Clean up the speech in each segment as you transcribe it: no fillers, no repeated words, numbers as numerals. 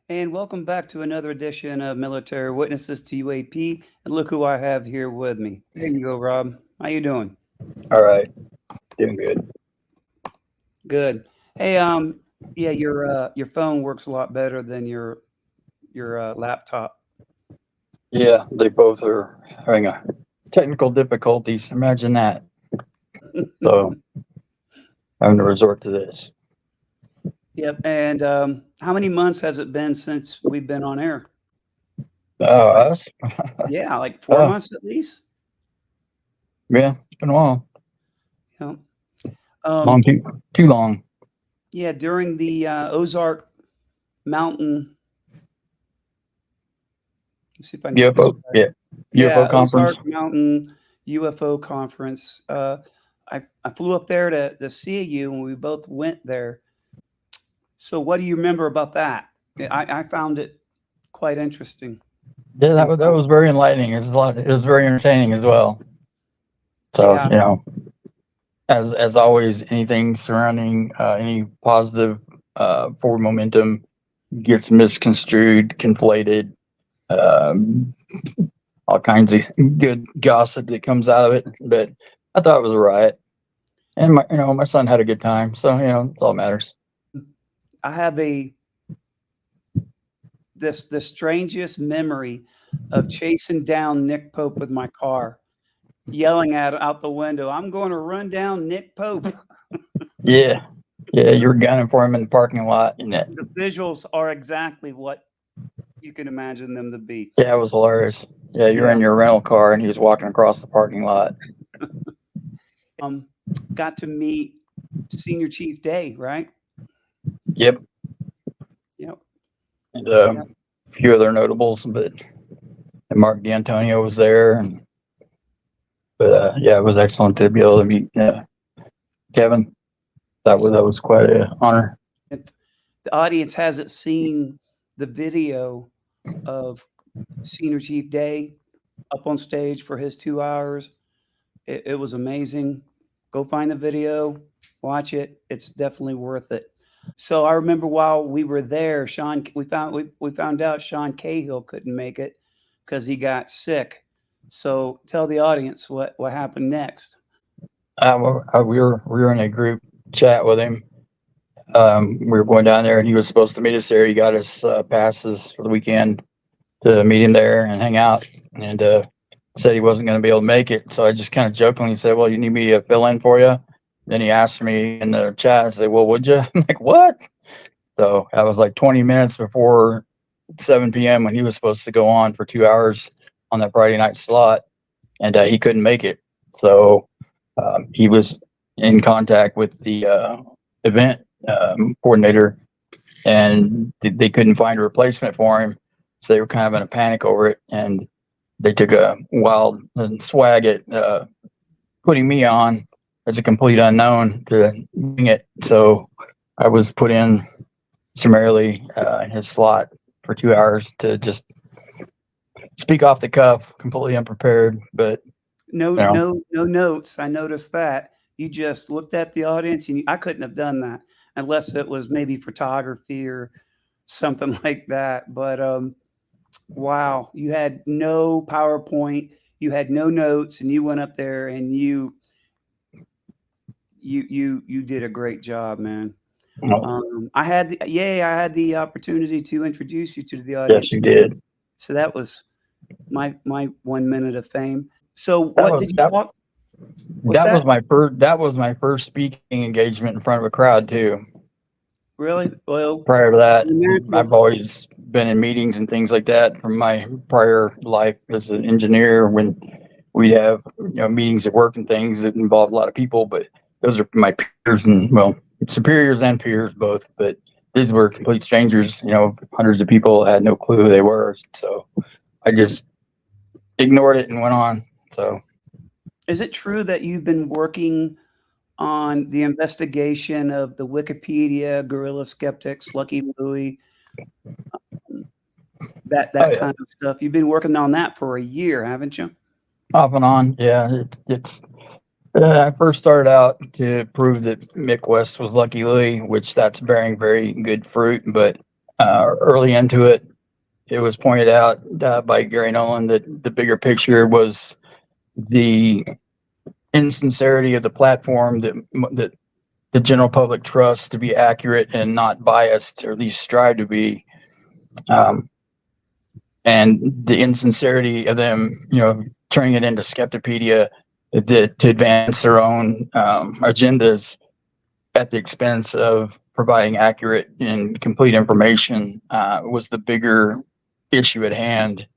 And welcome back to another edition of Military Witnesses to UAP. And look who I have here with me. There you go, Rob. How you doing? All right, doing good. Good. Hey, yeah, your phone works a lot better than your laptop. Yeah, they both are having a technical difficulties. Imagine that. So having to resort to this. Yep. And how many months has it been since we've been on air? Oh, Like, us? yeah, like 4 months Oh, at least. yeah, it's been a while. Yeah. Long, Um, too long. yeah, during the Ozark Mountain. Let's see if I can get this UFO, right. yeah, UFO Yeah, conference. Ozark Mountain UFO conference. I flew up there to see you, and we both went there. So, what do you remember about that? I found it quite interesting Yeah, and that fun. was very enlightening. It was a lot. It was very entertaining as well. So Yeah, as always, anything surrounding any positive forward momentum gets misconstrued, conflated. Um, all kinds of good gossip that comes out of it. But I thought it was a riot, and my son had a good time. So that's all that matters. I have a this the strangest memory of chasing down Nick Pope with my car, yelling at out the window, "I'm going to run down Nick Pope." Yeah, yeah, you were gunning for him in the parking lot, and it, The visuals are exactly what you can imagine them to be. yeah, it was hilarious. Yeah, you were Yeah. in your rental car, and he was walking across the parking lot. Um, got to meet Senior Chief Day, right? Yep, Yep. and Yep. a few other notables, but and Mark D'Antonio was there, and but yeah, it was excellent to be able to meet Kevin. That was quite an honor. If the audience hasn't seen the video of Senior Chief Day up on stage for his 2 hours, it was amazing. Go find the video, watch it. It's definitely worth it. So I remember while we were there, we found out Sean Cahill couldn't make it because he got sick. So tell the audience what happened next. We were in a group chat with him. We were going down there, and he was supposed to meet us there. He got us passes for the weekend to meet him there and hang out, and said he wasn't going to be able to make it. So I just kind of jokingly said, "Well, you need me to fill in for you?" Then he asked me in the chat, I said, "Well, would you?" I'm like, "What?" So that was like 20 minutes before 7 p.m. when he was supposed to go on for 2 hours on that Friday night slot, and he couldn't make it. So he was in contact with the event coordinator, and they couldn't find a replacement for him. So they were kind of in a panic over it, and they took a wild swag at putting me on as a complete unknown to wing it. So I was put in summarily in his slot for 2 hours to just speak off the cuff, completely unprepared. But No, you know, no notes. I noticed that. You just looked at the audience, and I couldn't have done that unless it was maybe photography or something like that. But wow, you had no PowerPoint, you had no notes, and you went up there and you did a great job, man. you know, I had the opportunity to introduce you to the yes, audience. you did. So that was my 1 minute of fame. So That what was did you that talk? What's that? that was my first speaking engagement in front of a crowd too. Really? Well, Prior to that, I've natural. always been in meetings and things like that from my prior life as an engineer when we'd have meetings at work and things that involve a lot of people, but those are my peers and well superiors and peers both, but these were complete strangers, hundreds of people had no clue who they were, so I just ignored it and went on. So Is it true that you've been working on the investigation of the Wikipedia, Gorilla Skeptics, Lucky Louie, oh that yeah, kind of stuff? You've been working on that for a year, haven't you? off and on, yeah, it's I first started out to prove that Mick West was Lucky Louie, which that's bearing very good fruit. But early into it, it was pointed out by Gary Nolan that the bigger picture was the insincerity of the platform that the general public trusts to be accurate and not biased, or at least strive to be, um, and the insincerity of them, turning it into Skeptopedia to advance their own agendas at the expense of providing accurate and complete information was the bigger issue at hand.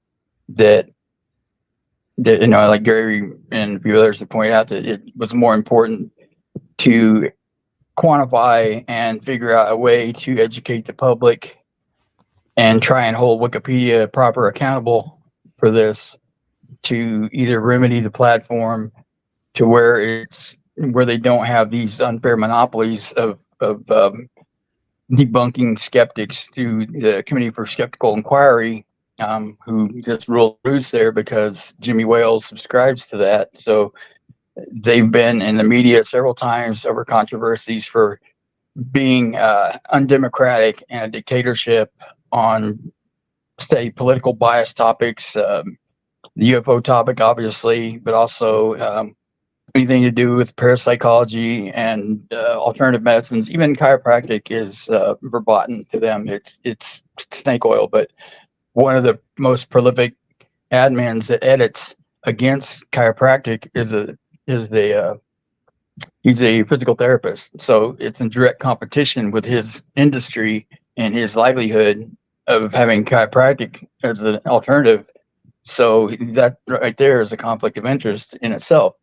That like Gary and a few others have pointed out, that it was more important to quantify and figure out a way to educate the public and try and hold Wikipedia proper accountable for this, to either remedy the platform to where they don't have these unfair monopolies of debunking skeptics through the Committee for Skeptical Inquiry, who just ruled loose there because Jimmy Wales subscribes to that. So they've been in the media several times over controversies for being undemocratic and a dictatorship on, say, political bias topics, the UFO topic, obviously, but also anything to do with parapsychology and alternative medicines. Even chiropractic is verboten to them. It's snake oil. But one of the most prolific admins that edits against chiropractic he's a physical therapist. So it's in direct competition with his industry and his livelihood of having chiropractic as an alternative. So that right there is a conflict of interest in itself.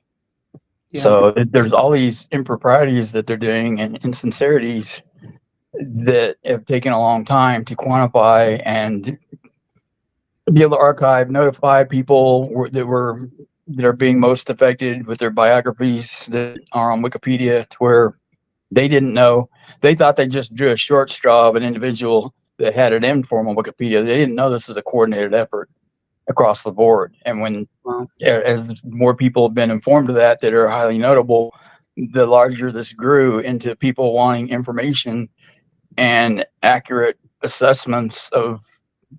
Yeah. So there's all these improprieties that they're doing and insincerities that have taken a long time to quantify and be able to archive, notify people that are being most affected with their biographies that are on Wikipedia, to where they didn't know. They thought they just drew a short straw of an individual that had an informal Wikipedia. They didn't know this was a coordinated effort across the board. And when as more people have been informed of that are highly notable, the larger this grew into people wanting information and accurate assessments of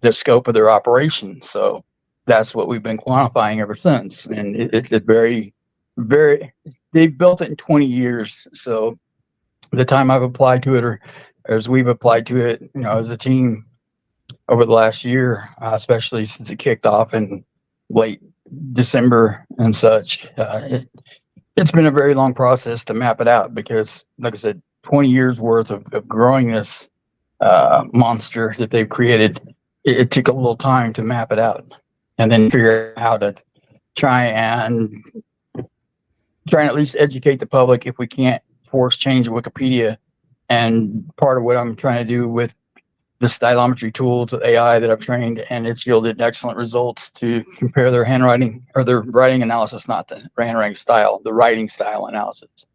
the scope of their operation. So that's what we've been quantifying ever since. And it's a very, very, they've built it in 20 years. So the time I've applied to it, or as we've applied to it, as a team over the last year, especially since it kicked off in late December and such, it's been a very long process to map it out, because, like I said, 20 years worth of growing this monster that they've created. It took a little time to map it out and then figure out how to try and at least educate the public if we can't force change of Wikipedia. And part of what I'm trying to do with the stylometry tools with AI that I've trained, and it's yielded excellent results, to compare their handwriting, or their writing analysis, not the handwriting style, the writing style analysis.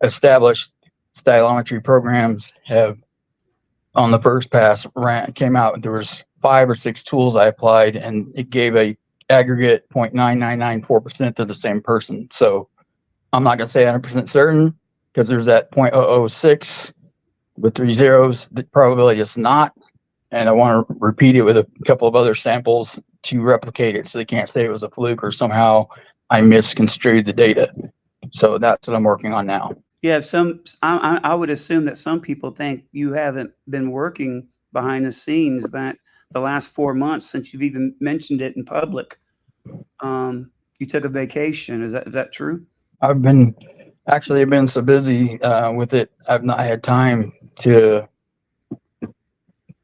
Established stylometry programs have, on the first pass, came out. There was 5 or 6 tools I applied, and it gave a aggregate 0.9994% to the same person. So I'm not going to say 100% certain, because there's that 0.006 with 3 zeros. The probability is not, and I want to repeat it with a couple of other samples to replicate it, so they can't say it was a fluke or somehow I misconstrued the data. So that's what I'm working on now. Yeah, I would assume that some people think you haven't been working behind the scenes, that the last 4 months since you've even mentioned it in public, you took a vacation. Is that true? I've been so busy with it. I've not had time to,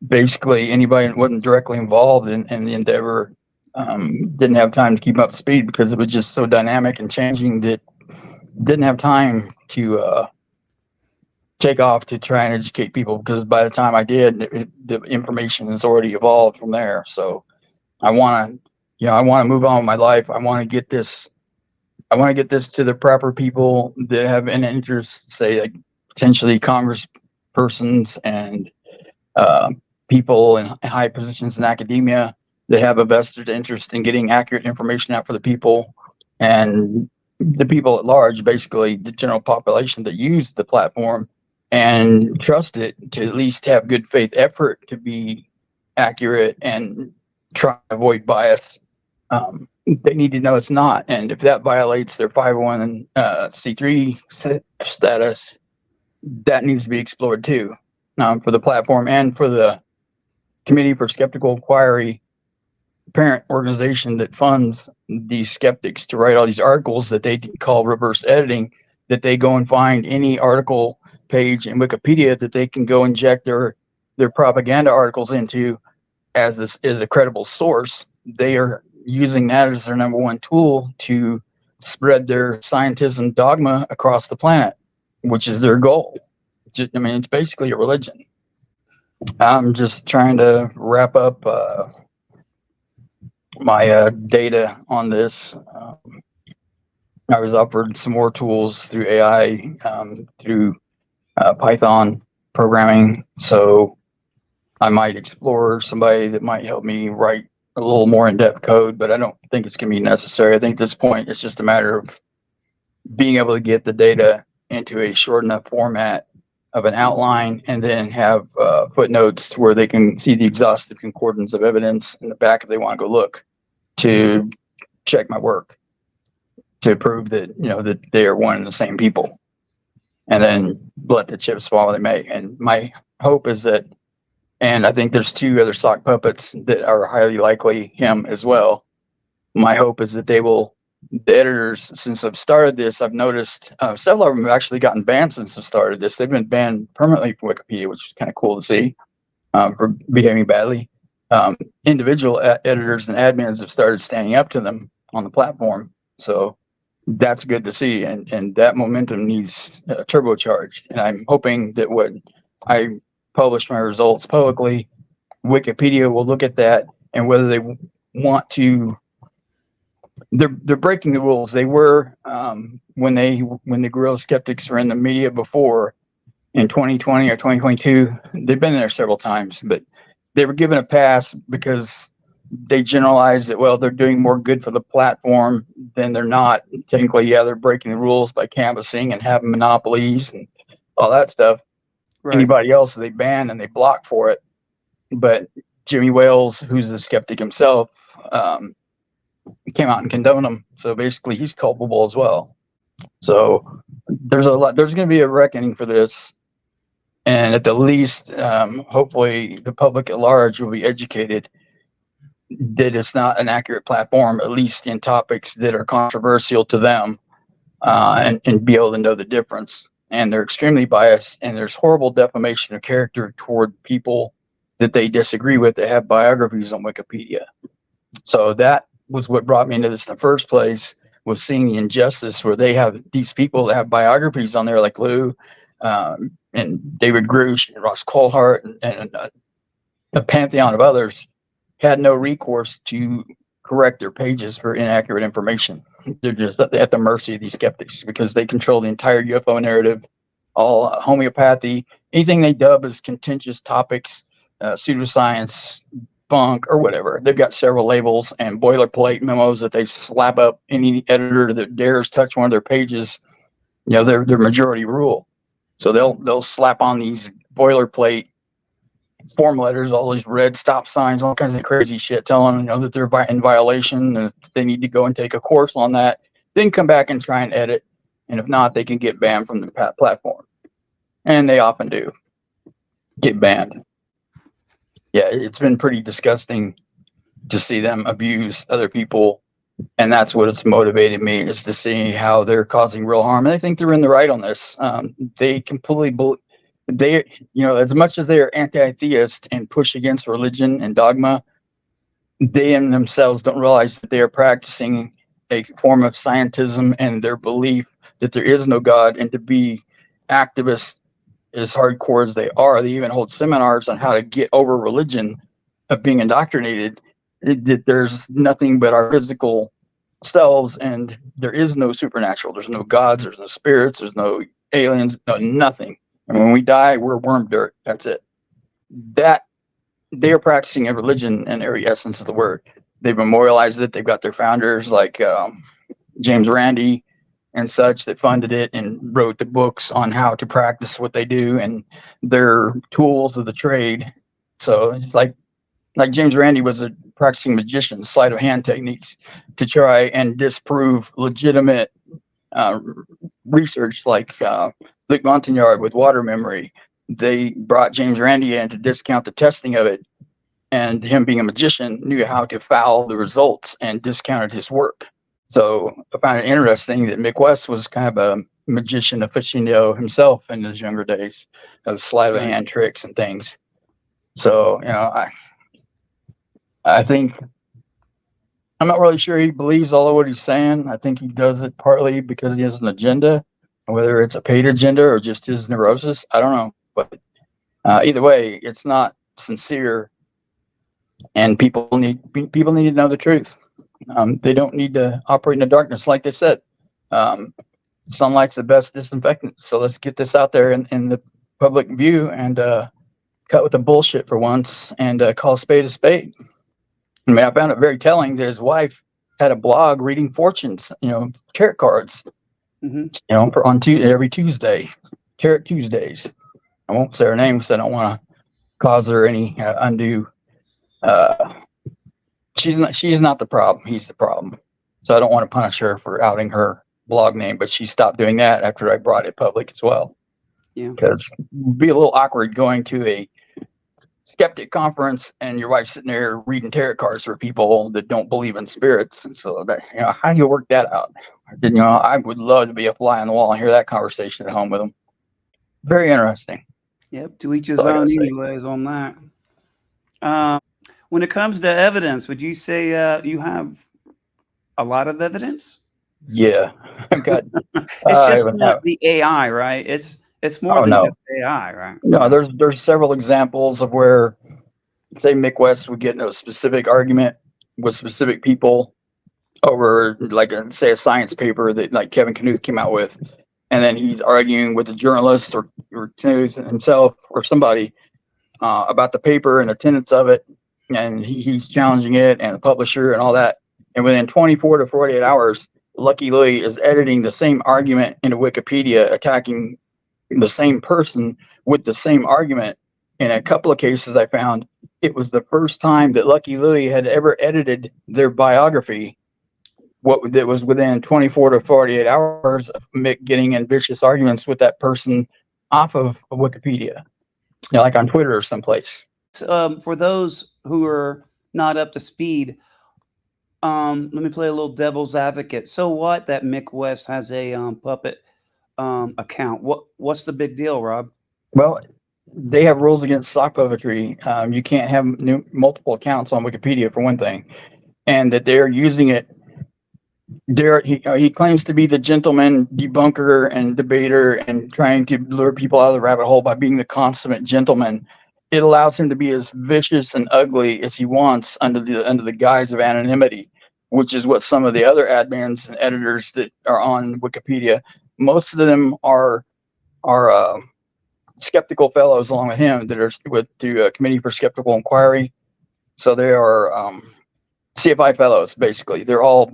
basically, anybody that wasn't directly involved in the endeavor didn't have time to keep up to speed, because it was just so dynamic and changing that didn't have time to take off to try and educate people, because by the time I did, the information has already evolved from there. So I want to move on with my life. I want to get this to the proper people that have an interest, say, like potentially congresspersons and people in high positions in academia that have a vested interest in getting accurate information out for the people, and the people at large, basically the general population that use the platform, and trust it to at least have good faith effort to be accurate and try to avoid bias. They need to know it's not. And if that violates their 501c3 status, that needs to be explored too, for the platform and for the Committee for Skeptical Inquiry, parent organization that funds these skeptics to write all these articles that they call reverse editing, that they go and find any article page in Wikipedia that they can go inject their propaganda articles into as a credible source. They are using that as their number one tool to spread their scientism dogma across the planet, which is their goal. I mean, it's basically a religion. I'm just trying to wrap up my data on this. I was offered some more tools through AI, through Python programming, so I might explore somebody that might help me write a little more in-depth code, but I don't think it's going to be necessary. I think at this point it's just a matter of being able to get the data into a short enough format of an outline, and then have footnotes where they can see the exhaustive concordance of evidence in the back if they want to go look to check my work, to prove that, that they are one and the same people, and then let the chips fall where they may. And my hope is that, and I think there's 2 other sock puppets that are highly likely him as well. My hope is that the editors, since I've started this, I've noticed several of them have actually gotten banned since I've started this. They've been banned permanently from Wikipedia, which is kind of cool to see, for behaving badly. Individual editors and admins have started standing up to them on the platform. So that's good to see. And that momentum needs turbocharged. And I'm hoping that when I publish my results publicly, Wikipedia will look at that, and whether they want to, they're breaking the rules. They were, when the guerrilla skeptics were in the media before in 2020 or 2022, they've been there several times, but they were given a pass because they generalized that, well, they're doing more good for the platform than they're not. Technically, yeah, they're breaking the rules by canvassing and having monopolies and all that stuff. Right. Anybody else they ban and they block for it. But Jimmy Wales, who's a skeptic himself, came out and condoned them. So basically, he's culpable as well. So there's going to be a reckoning for this. And at the least, hopefully the public at large will be educated that it's not an accurate platform, at least in topics that are controversial to them, and be able to know the difference. And they're extremely biased, and there's horrible defamation of character toward people that they disagree with that have biographies on Wikipedia. So that was what brought me into this in the first place, was seeing the injustice where they have these people that have biographies on there like Lou, and David Grush and Ross Coulthart and a pantheon of others had no recourse to correct their pages for inaccurate information. They're just at the mercy of these skeptics because they control the entire UFO narrative, all homeopathy, anything they dub as contentious topics, pseudoscience, bunk, or whatever. They've got several labels and boilerplate memos that they slap up any editor that dares touch one of their pages. They're majority rule. So they'll slap on these boilerplate form letters, all these red stop signs, all kinds of crazy shit, telling them, that they're in violation, and they need to go and take a course on that, then come back and try and edit. And if not, they can get banned from the platform. And they often do get banned. Yeah, it's been pretty disgusting to see them abuse other people. And that's what has motivated me, is to see how they're causing real harm. And I think they're in the right on this. They completely as much as they are anti-theist and push against religion and dogma, they in themselves don't realize that they are practicing a form of scientism and their belief that there is no God. And to be activists as hardcore as they are, they even hold seminars on how to get over religion of being indoctrinated, that there's nothing but our physical selves, and there is no supernatural. There's no gods, there's no spirits, there's no aliens, no nothing. And when we die, we're worm dirt. That's it. That they are practicing a religion in every essence of the word. They've memorialized it. They've got their founders like James Randi and such that funded it and wrote the books on how to practice what they do and their tools of the trade. So it's like James Randi was a practicing magician, sleight of hand techniques to try and disprove legitimate uh, research, like Luc Montagnard with water memory. They brought James Randi in to discount the testing of it, and him being a magician knew how to foul the results and discounted his work. So I found it interesting that Mick West was kind of a magician aficionado himself in his younger days of sleight of hand tricks and things. So, I think I'm not really sure he believes all of what he's saying. I think he does it partly because he has an agenda, whether it's a paid agenda or just his neurosis. I don't know, but either way, it's not sincere, and people need to know the truth. They don't need to operate in the darkness, like they said. Sunlight's the best disinfectant. So let's get this out there in the public view and cut with the bullshit for once and call a spade a spade. I mean, I found it very telling that his wife had a blog reading fortunes, tarot cards, every Tuesday, Tarot Tuesdays. I won't say her name because I don't want to cause her any undue. She's not the problem. He's the problem. So I don't want to punish her for outing her blog name, but she stopped doing that after I brought it public as well. Yeah, because it'd be a little awkward going to a skeptic conference and your wife's sitting there reading tarot cards for people that don't believe in spirits. And so that, how do you work that out? I would love to be a fly on the wall and hear that conversation at home with them. Very interesting. Yep. To each his own, anyways, on that. When it comes to evidence, would you say you have a lot of evidence? Yeah. It's just not the AI, right? It's more than just AI, right? No, there's several examples of where, say, Mick West would get into a specific argument with specific people over, like, say, a science paper that, like, Kevin Knuth came out with, and then he's arguing with a journalist or Knuth himself or somebody about the paper and the tenets of it, and he's challenging it and the publisher and all that. And within 24 to 48 hours, Lucky Louie is editing the same argument into Wikipedia, attacking the same person with the same argument. In a couple of cases I found, it was the first time that Lucky Louie had ever edited their biography. That was within 24 to 48 hours of Mick getting in vicious arguments with that person off of Wikipedia, like on Twitter or someplace. For those who are not up to speed, let me play a little devil's advocate. So what that Mick West has a puppet account? What's the big deal, Rob? Well, they have rules against sock puppetry. You can't have multiple accounts on Wikipedia, for one thing, and that they're using it. He claims to be the gentleman debunker and debater and trying to lure people out of the rabbit hole by being the consummate gentleman. It allows him to be as vicious and ugly as he wants under the guise of anonymity, which is what some of the other admins and editors that are on Wikipedia, most of them are skeptical fellows along with him that are with the Committee for Skeptical Inquiry. So they are CFI fellows, basically. They all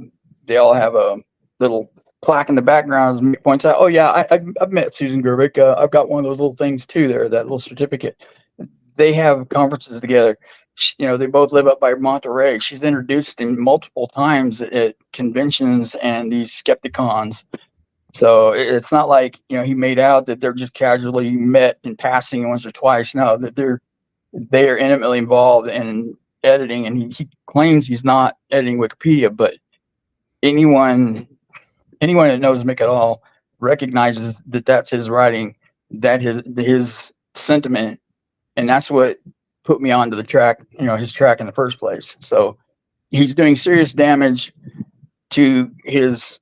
have a little plaque in the background as Mick points out. Oh yeah, I've met Susan Gerbic. I've got one of those little things too there, that little certificate. They have conferences together. They both live up by Monterey. She's introduced him multiple times at conventions and these skepticons. So it's not like, he made out that they're just casually met in passing once or twice. No, that they are intimately involved in editing, and he claims he's not editing Wikipedia, but anyone that knows Mick at all recognizes that that's his writing, that his sentiment, and that's what put me onto the track, his track in the first place. So he's doing serious damage to his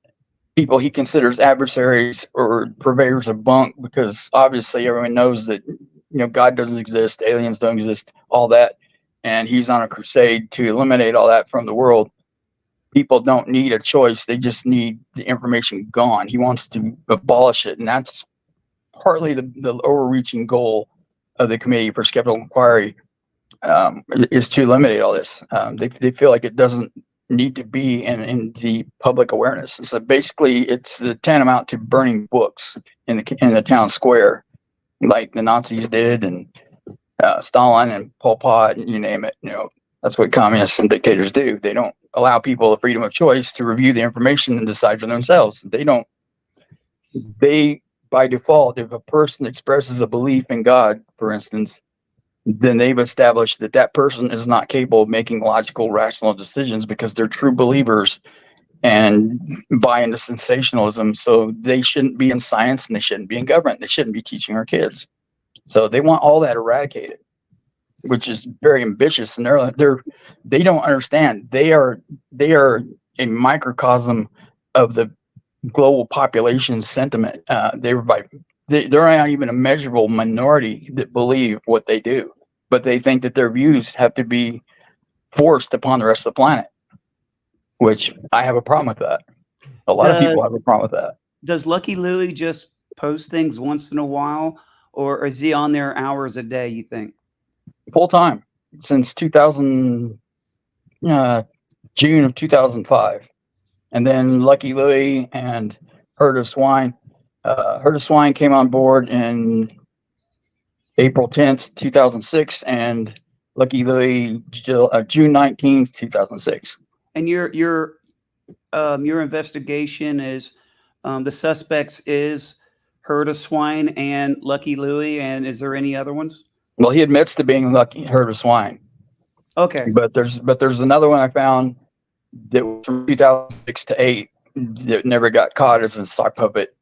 people he considers adversaries or purveyors of bunk, because obviously everyone knows that, God doesn't exist, aliens don't exist, all that. And he's on a crusade to eliminate all that from the world. People don't need a choice. They just need the information gone. He wants to abolish it. And that's partly the overreaching goal of the Committee for Skeptical Inquiry, is to eliminate all this. They feel like it doesn't need to be in the public awareness. So basically, it's the tantamount to burning books in the town square, like the Nazis did, and Stalin and Pol Pot, and you name it. That's what communists and dictators do. They don't allow people the freedom of choice to review the information and decide for themselves. They by default, if a person expresses a belief in God, for instance, then they've established that that person is not capable of making logical, rational decisions because they're true believers and buy into sensationalism. So they shouldn't be in science and they shouldn't be in government. They shouldn't be teaching our kids. So they want all that eradicated, which is very ambitious. And they don't understand. They are a microcosm of the global population sentiment. They're not even a measurable minority that believe what they do, but they think that their views have to be forced upon the rest of the planet, which I have a problem with that. A lot of people have a problem with that. Does Lucky Louie just post things once in a while, or is he on there hours a day, you think? Full time since 2000, June of 2005. And then Lucky Louie and Herd of Swine. Herd of Swine came on board in April 10th, 2006, and Lucky Louie June 19th, 2006. And your investigation is the suspects is Herd of Swine and Lucky Louie, and is there any other ones? Well, he admits to being Lucky Herd of Swine. Okay. But there's another one I found that was from 2006 to 8 that never got caught as a sock puppet,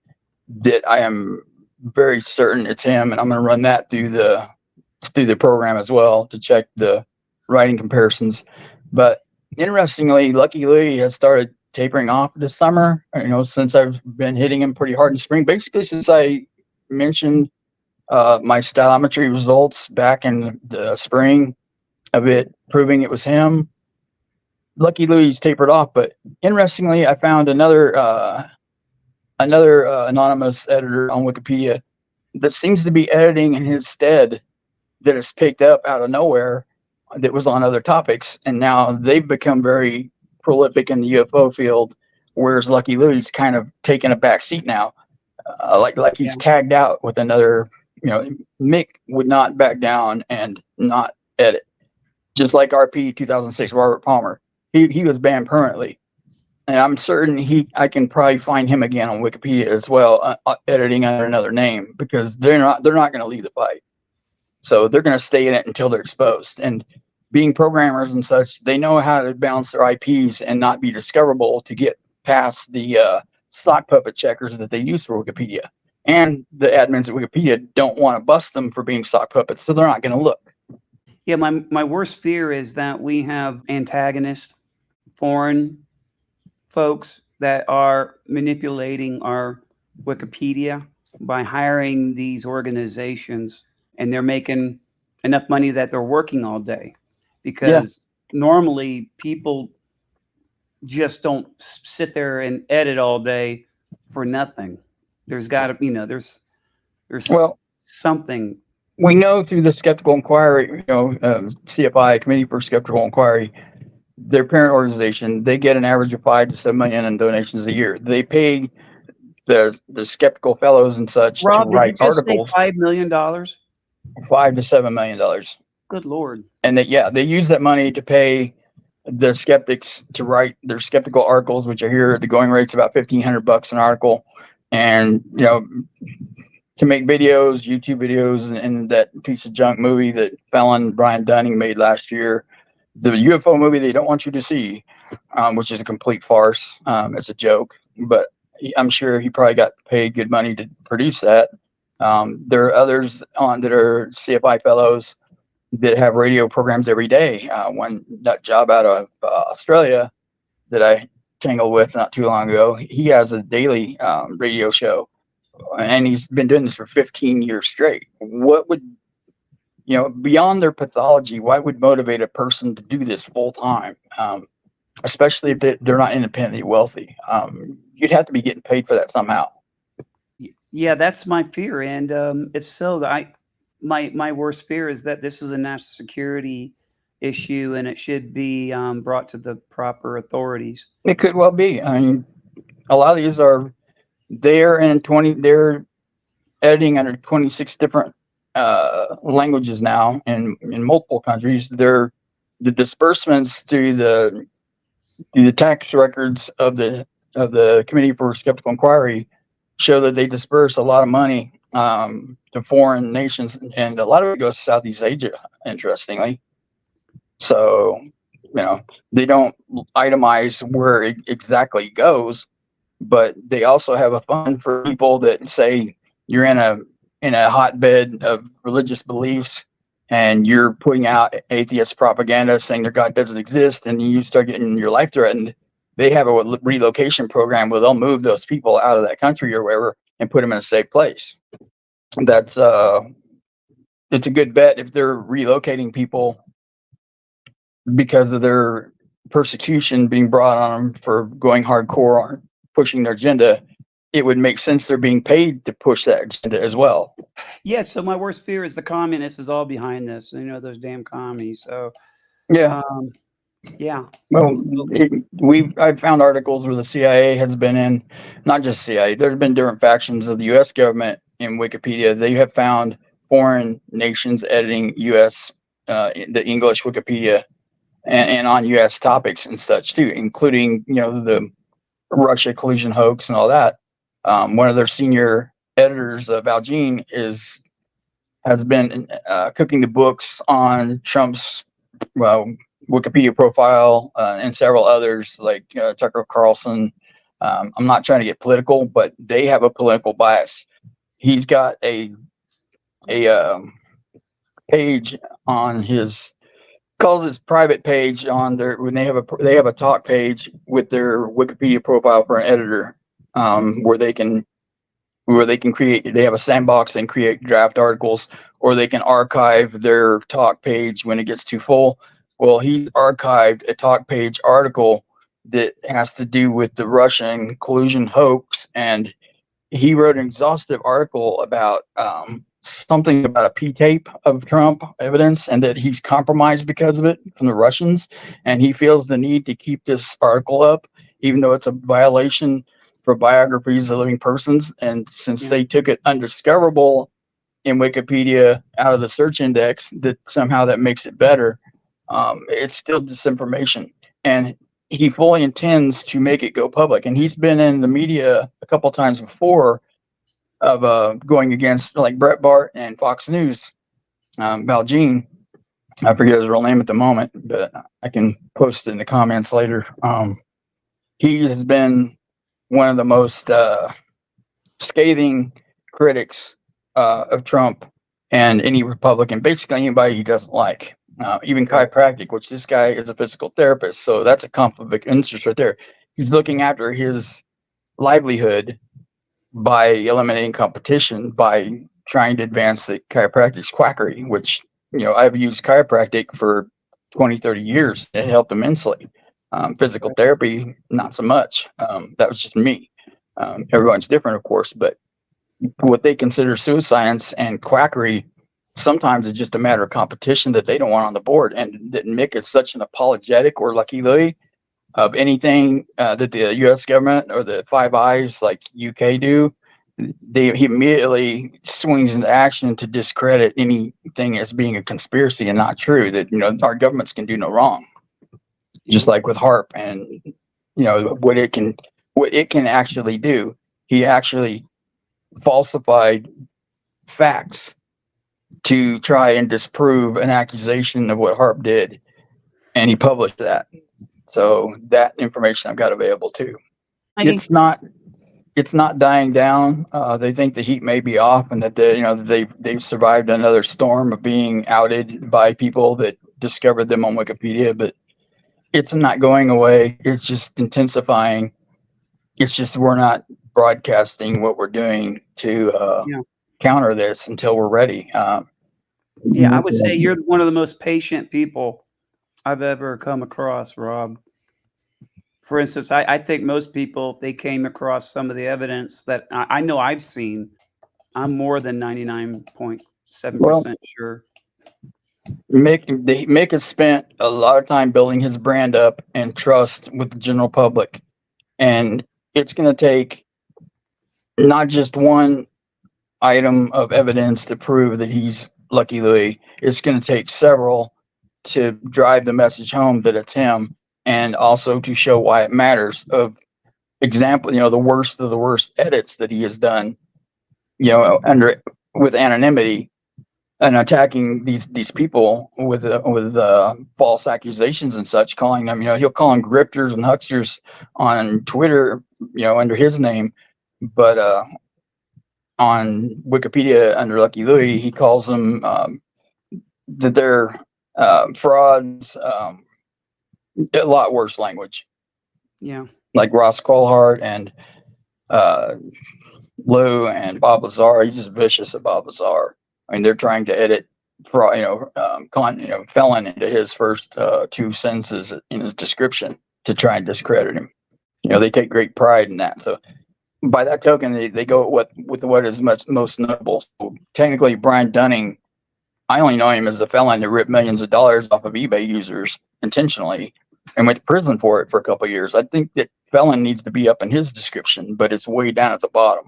that I am very certain it's him, and I'm going to run that through the program as well to check the writing comparisons. But interestingly, Lucky Louie has started tapering off this summer, since I've been hitting him pretty hard in spring, basically since I mentioned my stylometry results back in the spring of it proving it was him. Lucky Louie's tapered off, but interestingly, I found another anonymous editor on Wikipedia that seems to be editing in his stead, that is picked up out of nowhere, that was on other topics, and now they've become very prolific in the UFO field, whereas Lucky Louie's kind of taken a back seat now, like he's tagged out with another. Mick would not back down and not edit, just like RP 2006 Robert Palmer. He was banned permanently, and I'm certain I can probably find him again on Wikipedia as well, editing under another name, because they're not going to leave the fight. So they're going to stay in it until they're exposed. And being programmers and such, they know how to balance their IPs and not be discoverable to get past the sock puppet checkers that they use for Wikipedia. And the admins at Wikipedia don't want to bust them for being sock puppets, so they're not going to look. Yeah, my worst fear is that we have antagonists, foreign folks that are manipulating our Wikipedia by hiring these organizations, and they're making enough money that they're working all day, because normally people just don't sit there and edit all day for nothing. There's got to, there's something. We know through the Skeptical Inquiry, CFI, Committee for Skeptical Inquiry, their parent organization, they get an average of $5 to $7 million in donations a year. They pay the skeptical fellows and such Rob, to write articles. Say $5 million? $5 to $7 million. Good Lord. And they use that money to pay the skeptics to write their skeptical articles, which are here. The going rate's about $1,500 an article, and to make videos, YouTube videos, and that piece of junk movie that felon Brian Dunning made last year, the UFO movie they don't want you to see, which is a complete farce. It's a joke, but I'm sure he probably got paid good money to produce that. There are others that are CFI fellows that have radio programs every day. One nut job out of Australia that I tangled with not too long ago, he has a daily radio show, and he's been doing this for 15 years straight. What would, beyond their pathology, why would motivate a person to do this full time, especially if they're not independently wealthy? You'd have to be getting paid for that somehow. Yeah, that's my fear. And if so, my worst fear is that this is a national security issue, and it should be brought to the proper authorities. It could well be. I mean, a lot of these are they're editing under 26 different languages now in multiple countries. The disbursements through the tax records of the Committee for Skeptical Inquiry show that they disperse a lot of money to foreign nations, and a lot of it goes to Southeast Asia, interestingly. So, they don't itemize where it exactly goes, but they also have a fund for people that say you're in a hotbed of religious beliefs and you're putting out atheist propaganda saying their God doesn't exist, and you start getting your life threatened. They have a relocation program where they'll move those people out of that country or wherever and put them in a safe place. That's it's a good bet if they're relocating people because of their persecution being brought on them for going hardcore on pushing their agenda. It would make sense they're being paid to push that agenda as well. Yeah, so my worst fear is the communists is all behind this. Those damn commies. So, Yeah. yeah. Well, I've found articles where the CIA has been in, not just CIA. There's been different factions of the U.S. government in Wikipedia. They have found foreign nations editing U.S. The English Wikipedia and on U.S. topics and such too, including the Russia collusion hoax and all that. One of their senior editors, Valjean, has been cooking the books on Trump's Wikipedia profile and several others like Tucker Carlson. I'm not trying to get political, but they have a political bias. He's got a page on his calls his private page on their when they have a talk page with their Wikipedia profile for an editor, where they can create. They have a sandbox and create draft articles, or they can archive their talk page when it gets too full. Well, he's archived a talk page article that has to do with the Russian collusion hoax, and he wrote an exhaustive article about something about a P-tape of Trump evidence and that he's compromised because of it from the Russians. And he feels the need to keep this article up, even though it's a violation for biographies of living persons. And since they took it undiscoverable in Wikipedia out of the search index, that somehow that makes it better. It's still disinformation. And he fully intends to make it go public. And he's been in the media a couple times before of going against like Brett Bart and Fox News. Valjean, I forget his real name at the moment, but I can post it in the comments later. He has been one of the most scathing critics of Trump and any Republican, basically anybody he doesn't like. Even chiropractic, which this guy is a physical therapist, so that's a conflict of interest right there. He's looking after his livelihood by eliminating competition, by trying to advance the chiropractic's quackery, which, I've used chiropractic for 20, 30 years. It helped immensely. Physical therapy, not so much. That was just me. Everyone's different, of course, but what they consider pseudoscience and quackery, sometimes it's just a matter of competition that they don't want on the board. And that Mick is such an apologetic, or Lucky Louie, of anything that the U.S. government or the Five Eyes like UK do. He immediately swings into action to discredit anything as being a conspiracy and not true. That our governments can do no wrong, just like with HARP and what it can actually do. He actually falsified facts to try and disprove an accusation of what HARP did, and he published that. So that information I've got available too. It's not dying down. They think the heat may be off, and that they've survived another storm of being outed by people that discovered them on Wikipedia. But it's not going away. It's just intensifying. It's just we're not broadcasting what we're doing to counter this until we're ready. I would say you're one of the most patient people I've ever come across, Rob. For instance, I think most people, they came across some of the evidence that I know I've seen. I'm more than 99.7% sure. Mick has spent a lot of time building his brand up and trust with the general public, and it's going to take not just one item of evidence to prove that he's Lucky Louie. It's going to take several to drive the message home that it's him, and also to show why it matters. Of example, the worst of the worst edits that he has done, under with anonymity, and attacking these people with false accusations and such, calling them, he'll call them grifters and hucksters on Twitter, under his name, but on Wikipedia under Lucky Louie, he calls them that they're frauds. A lot worse language. Yeah. Like Ross Coulthart and Lou and Bob Lazar. He's just vicious at Bob Lazar. I mean, they're trying to edit fraud, felon into his first two sentences in his description to try and discredit him. They take great pride in that. So by that token, they go with what is most notable. So technically, Brian Dunning, I only know him as a felon that ripped millions of dollars off of eBay users intentionally and went to prison for it for a couple of years. I think that felon needs to be up in his description, but it's way down at the bottom.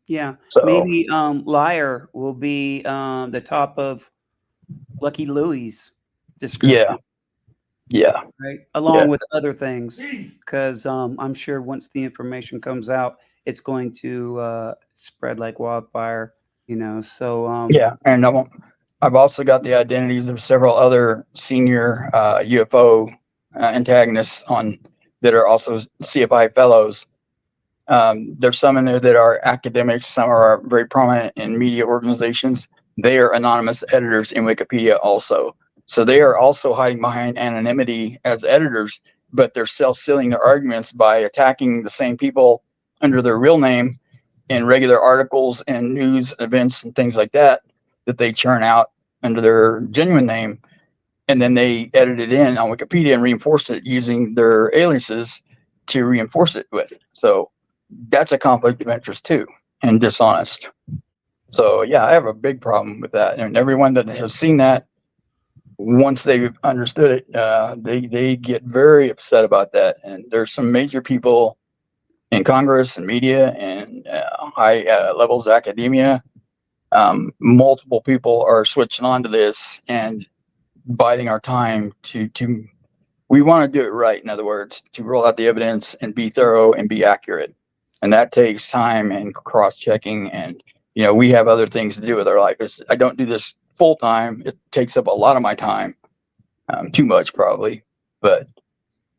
Yeah. So Maybe liar will be the top of Lucky Louie's description. Yeah. Right. Along with other things, because I'm sure once the information comes out, it's going to spread like wildfire. So and I've also got the identities of several other senior UFO antagonists that are also CFI fellows. There's some in there that are academics. Some are very prominent in media organizations. They are anonymous editors in Wikipedia also. So they are also hiding behind anonymity as editors, but they're self-sealing their arguments by attacking the same people under their real name in regular articles and news events and things like that they churn out under their genuine name. And then they edit it in on Wikipedia and reinforce it using their aliases to reinforce it with. So that's a conflict of interest too, and dishonest. So yeah, I have a big problem with that. And everyone that has seen that, once they've understood it, they get very upset about that. And there's some major people in Congress and media and high levels of academia. Multiple people are switching on to this and biding our time to we want to do it right. In other words, to roll out the evidence and be thorough and be accurate. And that takes time and cross-checking. And, we have other things to do with our life. I don't do this full time. It takes up a lot of my time, too much probably. But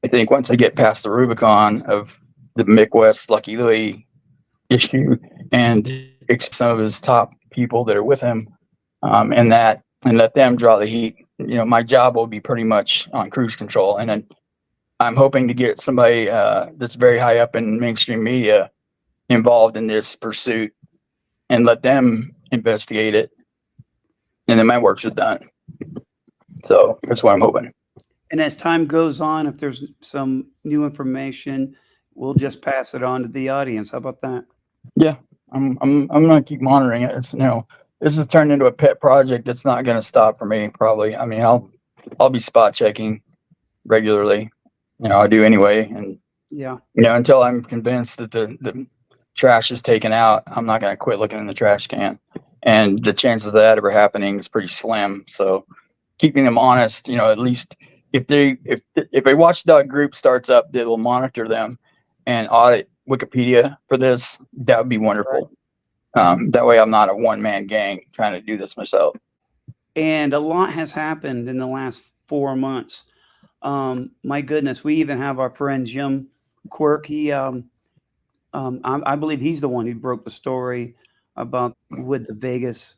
I think once I get past the Rubicon of the Mick West Lucky Louie issue and some of his top people that are with him, and let them draw the heat, my job will be pretty much on cruise control. And then I'm hoping to get somebody that's very high up in mainstream media involved in this pursuit and let them investigate it. And then my works are done. So that's what I'm hoping. And as time goes on, if there's some new information, we'll just pass it on to the audience. How about that? Yeah, I'm gonna keep monitoring it. It's this has turned into a pet project that's not gonna stop for me. Probably. I mean, I'll be spot checking regularly. I do anyway, and until I'm convinced that the trash is taken out, I'm not gonna quit looking in the trash can. And the chances of that ever happening is pretty slim. So keeping them honest, at least if a watchdog group starts up, they will monitor them and audit Wikipedia for this. That would be wonderful. Right. That way I'm not a one-man gang trying to do this myself. And a lot has happened in the last 4 months. My goodness, we even have our friend Jim Quirk. He, I believe he's the one who broke the story about with the Vegas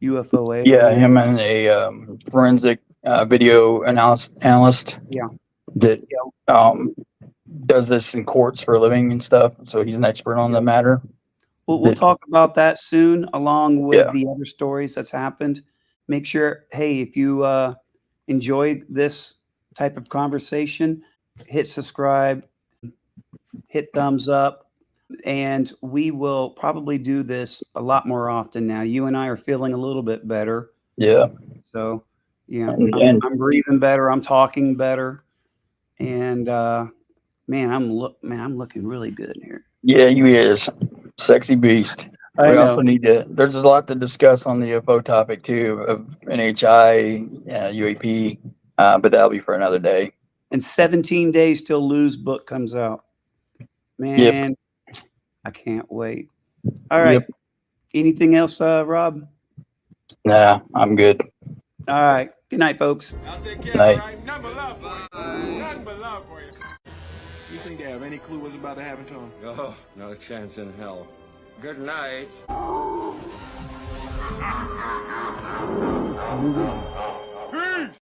UFO alien. Yeah, him and a forensic video analyst. Yeah. That does this in courts for a living and stuff. So he's an expert on the matter. We'll talk about that soon, along with the other stories that's happened. Make sure, hey, if you enjoyed this type of conversation, hit subscribe, hit thumbs up, and we will probably do this a lot more often now. You and I are feeling a little bit better. Yeah. So Yeah, And I'm breathing better. I'm talking better, and man, I'm looking really good here. yeah, you is sexy beast. I We also know. need to. There's a lot to discuss on the UFO topic too of NHI, UAP, but that'll be for another day. In 17 days till Lou's book comes out. Yep. Man, I can't wait. All right. Yep. Anything else, Rob? Nah, I'm good. All right. Good night, folks. I'll take care, Night. all right? Nothing but love for you. Nothing but love for you. You think they have any clue what's about to happen to them? Oh, not a chance in hell. Good night.